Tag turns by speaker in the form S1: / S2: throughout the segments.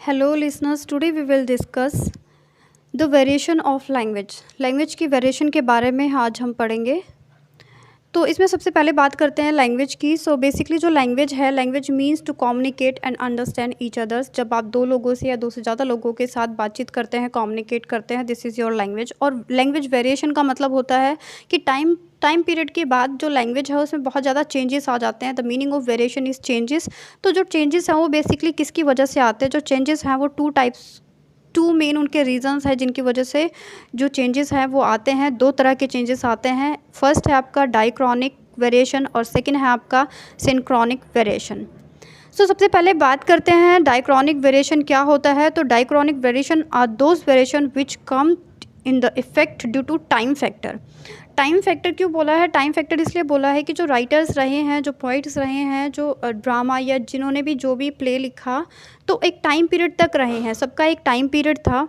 S1: Hello listeners, today we will discuss the variation of language. Language की variation के बारे में आज हम पढ़ेंगे। तो इसमें सबसे पहले बात करते हैं लैंग्वेज की। सो बेसिकली जो लैंग्वेज है, language means to communicate and understand each others. जब आप दो लोगों से या दो से ज़्यादा लोगों के साथ बातचीत करते हैं, कम्युनिकेट करते हैं, दिस इज़ योर लैंग्वेज। और लैंग्वेज वेरिएशन का मतलब होता है कि टाइम पीरियड के बाद जो लैंग्वेज है उसमें बहुत ज़्यादा चेंजेस आ जाते हैं। The meaning of variation is changes. तो जो चेंजेस हैं वो बेसिकली किसकी वजह से आते हैं? जो चेंजेस हैं वो टू मेन उनके रीजंस है जिनकी वजह से जो चेंजेस हैं वो आते हैं। दो तरह के चेंजेस आते हैं। फर्स्ट है आपका डाइक्रॉनिक वेरिएशन और सेकंड है आपका सिंक्रोनिक वेरिएशन। सो सबसे पहले बात करते हैं डाइक्रॉनिक वेरिएशन क्या होता है। तो diachronic variation are those variation which come in the effect due to time factor. Time factor क्यों बोला है? टाइम फैक्टर इसलिए बोला है कि जो राइटर्स रहे हैं, जो पोइट्स रहे हैं, जो ड्रामा या जिन्होंने भी जो भी प्ले लिखा, तो एक टाइम पीरियड तक रहे हैं। सबका एक टाइम पीरियड था।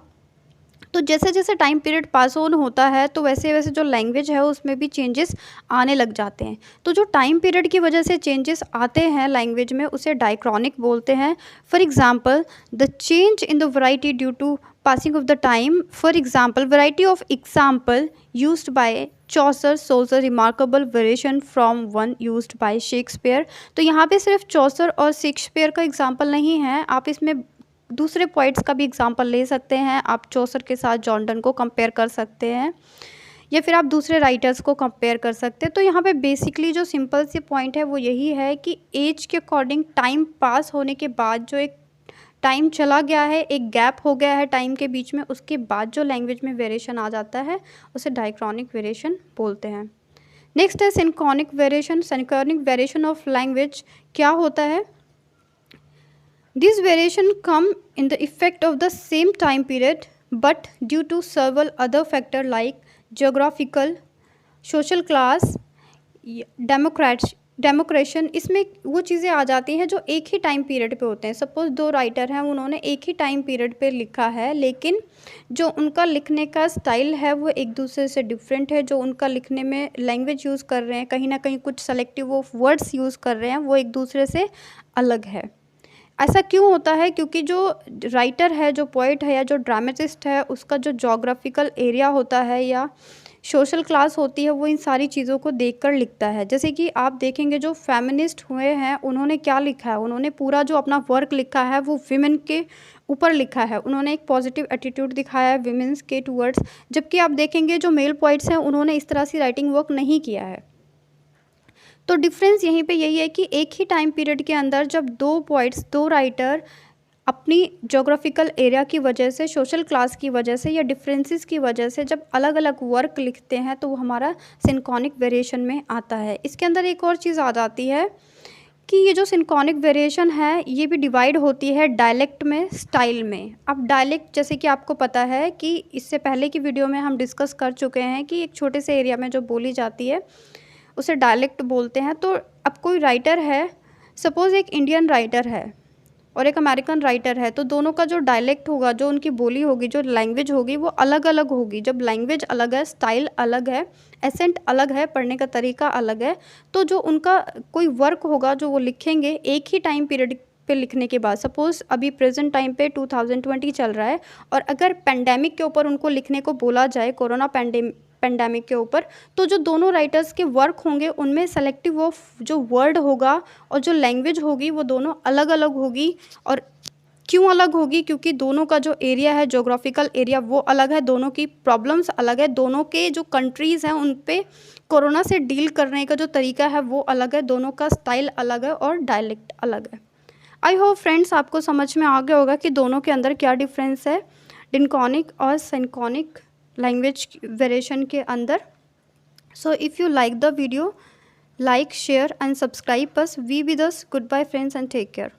S1: तो जैसे जैसे टाइम पीरियड पास ऑन होता है तो वैसे वैसे जो लैंग्वेज है उसमें भी चेंजेस आने लग जाते हैं। तो जो टाइम पीरियड की वजह से चेंजेस आते हैं लैंग्वेज में उसे डाइक्रॉनिक बोलते हैं। For example the change in the variety due to passing of the time. For example, variety of example used by Chaucer shows a remarkable variation from one used by Shakespeare. तो यहाँ पे सिर्फ चौसर और Shakespeare का example नहीं है, आप इसमें दूसरे पोइट्स का भी एग्जाम्पल ले सकते हैं। आप चौसर के साथ जॉन डन को कंपेयर कर सकते हैं या फिर आप दूसरे राइटर्स को कंपेयर कर सकते हैं। तो यहाँ पे बेसिकली जो सिंपल सी पॉइंट है वो यही है कि एज के अकॉर्डिंग टाइम पास होने के बाद जो एक टाइम चला गया है, एक गैप हो गया है टाइम के बीच में, उसके बाद जो लैंग्वेज में वेरिएशन आ जाता है उसे डाइक्रॉनिक वेरिएशन बोलते हैं। नेक्स्ट है synchronic variation. Synchronic variation of language क्या होता है? This variation come in the effect of the same time period but due to several other factor like geographical, social class, demarcation. इसमें वो चीज़ें आ जाती हैं जो एक ही टाइम पीरियड पे होते हैं। सपोज़ दो राइटर हैं, उन्होंने एक ही टाइम पीरियड पे लिखा है, लेकिन जो उनका लिखने का स्टाइल है वो एक दूसरे से डिफरेंट है। जो उनका लिखने में लैंग्वेज यूज़ कर रहे हैं, कहीं ना कहीं कुछ सेलेक्टिव ऑफ वर्ड्स यूज़ कर रहे हैं, वो एक दूसरे से अलग है। ऐसा क्यों होता है? क्योंकि जो राइटर है, जो पोइट है या जो ड्रामेटिस्ट है, उसका जो जोग्राफिकल एरिया होता है या सोशल क्लास होती है वो इन सारी चीज़ों को देखकर लिखता है। जैसे कि आप देखेंगे जो फेमिनिस्ट हुए हैं उन्होंने क्या लिखा है, उन्होंने पूरा जो अपना वर्क लिखा है वो विमेन के ऊपर लिखा है। उन्होंने एक पॉजिटिव एटीट्यूड दिखाया है विमेंस के टूवर्ड्स। जबकि आप देखेंगे जो मेल पोइट्स हैं उन्होंने इस तरह से राइटिंग वर्क नहीं किया है। तो डिफरेंस यहीं पे यही है कि एक ही टाइम पीरियड के अंदर जब दो पोइट्स, दो राइटर अपनी जोग्राफिकल एरिया की वजह से, सोशल क्लास की वजह से या डिफरेंसेस की वजह से जब अलग अलग वर्क लिखते हैं तो वो हमारा सिंक्रोनिक वेरिएशन में आता है। इसके अंदर एक और चीज़ आ जाती है कि ये जो सिंक्रोनिक वेरिएशन है ये भी डिवाइड होती है डायलेक्ट में, स्टाइल में। अब डायलेक्ट जैसे कि आपको पता है कि इससे पहले की वीडियो में हम डिस्कस कर चुके हैं कि एक छोटे से एरिया में जो बोली जाती है उसे डायलेक्ट बोलते हैं। तो अब कोई राइटर है, सपोज़ एक इंडियन राइटर है और एक अमेरिकन राइटर है, तो दोनों का जो डायलेक्ट होगा, जो उनकी बोली होगी, जो लैंग्वेज होगी वो अलग अलग होगी। जब लैंग्वेज अलग है, स्टाइल अलग है, एसेंट अलग है, पढ़ने का तरीका अलग है, तो जो उनका कोई वर्क होगा जो वो लिखेंगे एक ही टाइम पीरियड पे लिखने के बाद, सपोज़ अभी प्रेजेंट टाइम पे 2020 चल रहा है और अगर पेंडेमिक के ऊपर उनको लिखने को बोला जाए, कोरोना पेंडेमिक के ऊपर, तो जो दोनों राइटर्स के वर्क होंगे उनमें सेलेक्टिव ऑफ जो वर्ड होगा और जो लैंग्वेज होगी वो दोनों अलग अलग होगी। और क्यों अलग होगी? क्योंकि दोनों का जो एरिया है, जोग्राफिकल एरिया, वो अलग है, दोनों की प्रॉब्लम्स अलग है, दोनों के जो कंट्रीज़ हैं उन पे कोरोना से डील करने का जो तरीका है वो अलग है, दोनों का स्टाइल अलग है और डायलेक्ट अलग है। आई होप फ्रेंड्स आपको समझ में आ गया होगा कि दोनों के अंदर क्या डिफरेंस है डिक्रोनिक और सिंक्रोनिक लैंग्वेज वेरिएशन के अंदर। So if you like the video, like, share and subscribe us. We with us. Good bye friends and take care.